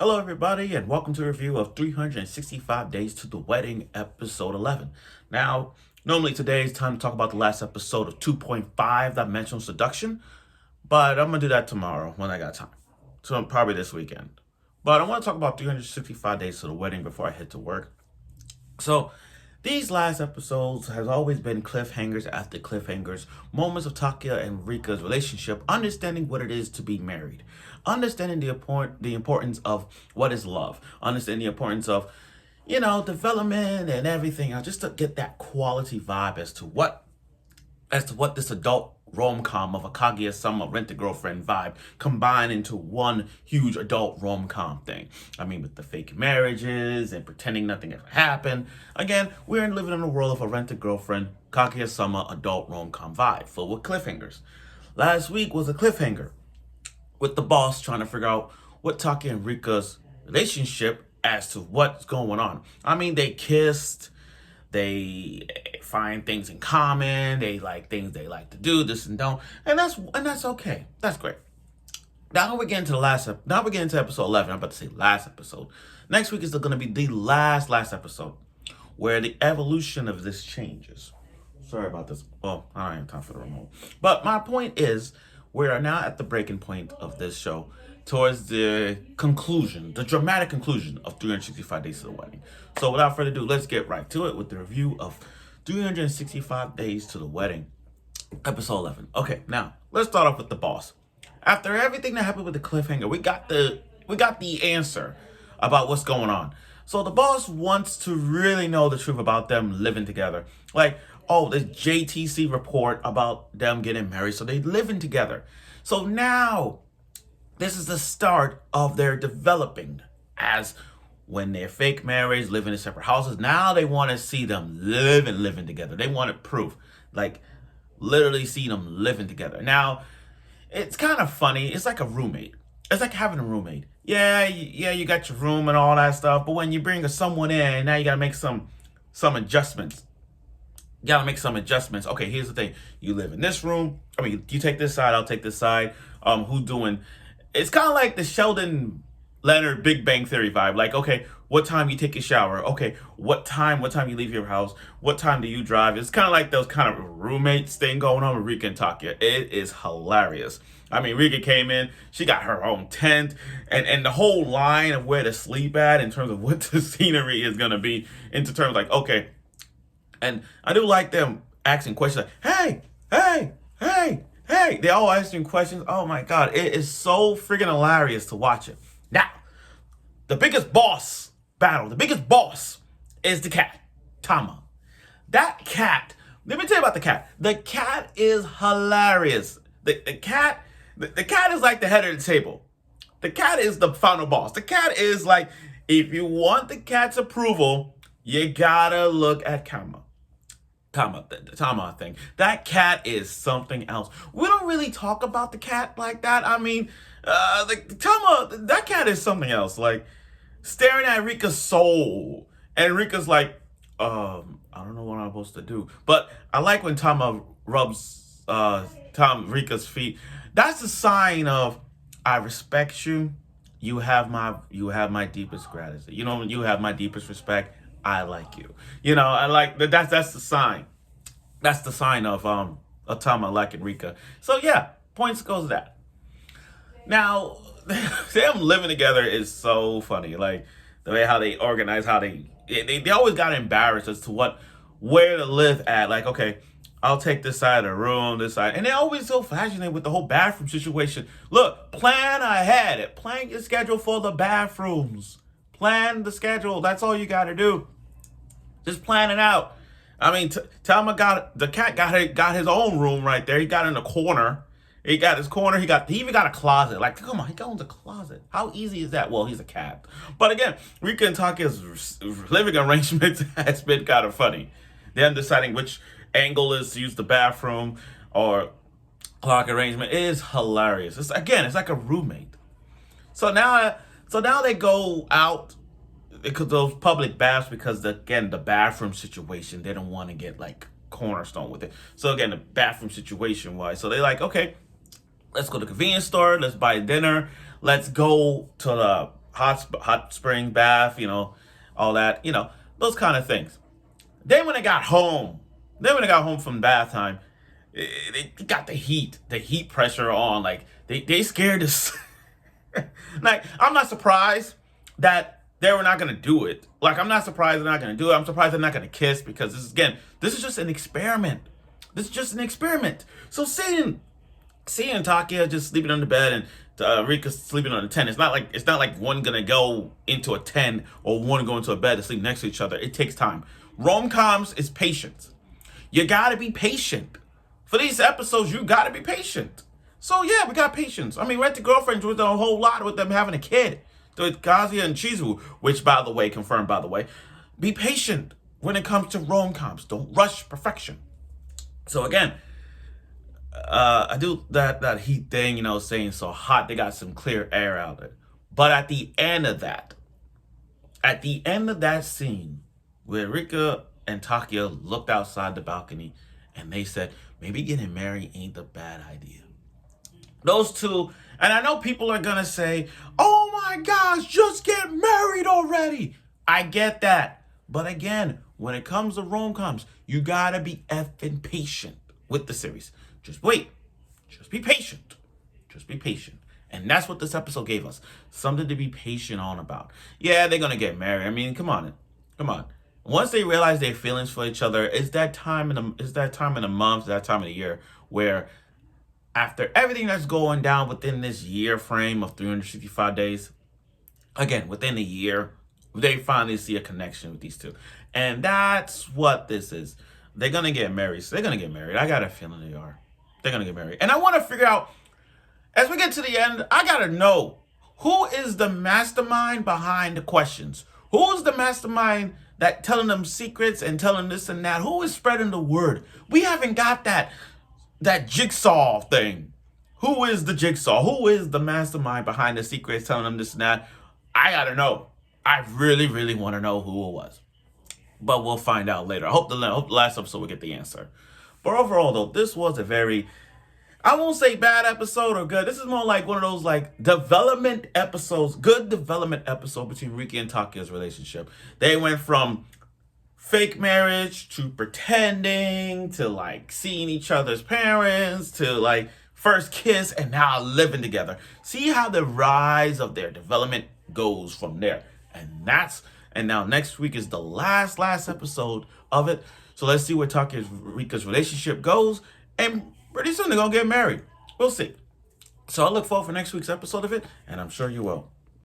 Hello, everybody, and welcome to a review of 365 Days to the Wedding, episode 11. Now, normally today is time to talk about the last episode of 2.5, Dimensional Seduction, but I'm going to do that tomorrow when I got time. So, probably this weekend. But I want to talk about 365 Days to the Wedding before I head to work. So, these last episodes has always been cliffhangers after cliffhangers, moments of Takuya and Rika's relationship, understanding what it is to be married, understanding the importance of what is love, understanding the importance of, development and everything else, just to get that quality vibe as to what this adult rom-com of a Kaguya-sama rent-a-girlfriend vibe combined into one huge adult rom-com thing. I mean, with the fake marriages and pretending nothing ever happened. Again, we're living in a world of a rent-a-girlfriend Kaguya-sama adult rom-com vibe, full with cliffhangers. Last week was a cliffhanger with the boss trying to figure out what Taki and Rika's relationship as to what's going on. I mean, they kissed, they find things in common, they like things they like to do, this and don't, and that's okay. That's great. Now we're getting to episode 11. I'm about to say last episode. Next week is going to be the last episode where the evolution of this changes. Sorry about this. Well, I don't have time for the remote. But my point is, we are now at the breaking point of this show towards the conclusion, the dramatic conclusion of 365 Days to the Wedding. So without further ado, let's get right to it with the review of 365 Days to the Wedding, episode 11. Okay, now let's start off with the boss. After everything that happened with the cliffhanger, we got the answer about what's going on. So the boss wants to really know the truth about them living together. Like, oh, the JTC report about them getting married, so they living together. So now, this is the start of their developing as when they're fake marriage, living in separate houses. Now they want to see them living together. They want proof, like literally see them living together. Now, it's kind of funny. It's like a roommate. It's like having a roommate. Yeah, you got your room and all that stuff, but when you bring someone in, now you gotta make some adjustments. You gotta make some adjustments. Okay, here's the thing. You live in this room. I mean, you take this side, I'll take this side. Who's doing? It's kind of like the Sheldon Leonard Big Bang Theory vibe. Like, okay, what time you take a shower? Okay, what time you leave your house? What time do you drive? It's kind of like those kind of roommates thing going on with Rika and Takuya. It is hilarious. I mean, Rika came in, she got her own tent, and the whole line of where to sleep at in terms of what the scenery is gonna be, into terms like, okay. And I do like them asking questions like, hey. They all asking questions. Oh my God, it is so freaking hilarious to watch it. Now, the biggest boss is the cat, Tama. That cat, let me tell you about the cat. The cat is hilarious. The cat is like the head of the table. The cat is the final boss. The cat is like, if you want the cat's approval, you gotta look at the Tama thing. That cat is something else. We don't really talk about the cat like that. I mean, the Tama, that cat is something else. Like, staring at Rika's soul. And Rika's like, I don't know what I'm supposed to do. But I like when Tama rubs Rika's feet. That's a sign of, I respect you. You have my deepest gratitude. You have my deepest respect. I like you. I like that's the sign. That's the sign of Tama liking Rika. So yeah, points goes to that. Now, them living together is so funny. Like the way how they organize, how they always got embarrassed as to where to live at. Like, okay, I'll take this side of the room, this side. And they're always so fascinated with the whole bathroom situation. Look, plan ahead. Plan your schedule for the bathrooms. Plan the schedule. That's all you got to do. Just plan it out. I mean, Tama the cat got his own room right there. He got in the corner. He got his corner. He even got a closet. Like, come on, he owns a closet. How easy is that? Well, he's a cat. But again, Rika and Takuya's living arrangement has been kind of funny. Them deciding which angle is to use the bathroom or clock arrangement is hilarious. It's like a roommate. So now they go out because those public baths, because the bathroom situation, they don't want to get like cornerstone with it. So again, the bathroom situation wise, so they're like, okay, let's go to the convenience store, let's buy dinner, let's go to hot spring bath, all that, those kind of things. Then when they got home, from bath time, they got the heat pressure on. Like they scared us. Like I'm not surprised that they were not gonna do it. Like I'm not surprised they're not gonna do it. I'm surprised they're not gonna kiss because this is just an experiment. This is just an experiment. So seeing Takuya just sleeping on the bed and Rika sleeping on the tent. It's not like one gonna go into a tent or one go into a bed to sleep next to each other. It takes time. Rom-coms is patience. You gotta be patient. For these episodes, you gotta be patient. So yeah, we got patience. I mean, Rent the Girlfriends with a whole lot with them having a kid. With Kazuya and Chizu, which by the way, confirmed by the way. Be patient when it comes to rom-coms. Don't rush perfection. So again, I do that heat thing, saying so hot, they got some clear air out there. But at the end of that scene, where Rika and Takuya looked outside the balcony and they said, maybe getting married ain't the bad idea. Those two, and I know people are gonna say, oh my gosh, just get married already. I get that. But again, when it comes to rom-coms, you gotta be effing patient with the series. Just wait. Just be patient. Just be patient. And that's what this episode gave us. Something to be patient on about. Yeah, they're gonna get married. I mean, come on. Once they realize their feelings for each other, it's that time in the month, it's that time of the year where after everything that's going down within this year frame of 365 days, again, within a year, they finally see a connection with these two. And that's what this is. They're going to get married. So they're going to get married. I got a feeling they are. They're going to get married. And I want to figure out, as we get to the end, I got to know, who is the mastermind behind the questions? Who is the mastermind that telling them secrets and telling this and that? Who is spreading the word? We haven't got that jigsaw thing. Who is the jigsaw? Who is the mastermind behind the secrets telling them this and that? I got to know. I really, really want to know who it was. But we'll find out later. I hope the last episode will get the answer. But overall, though, this was a very, I won't say bad episode or good. This is more like one of those development episodes, good development episode between Rika and Takuya's relationship. They went from fake marriage to pretending to seeing each other's parents to first kiss and now living together. See how the rise of their development goes from there. And now next week is the last episode of it. So let's see where Takuya and Rika's relationship goes. And pretty soon they're going to get married. We'll see. So I look forward for next week's episode of it, and I'm sure you will.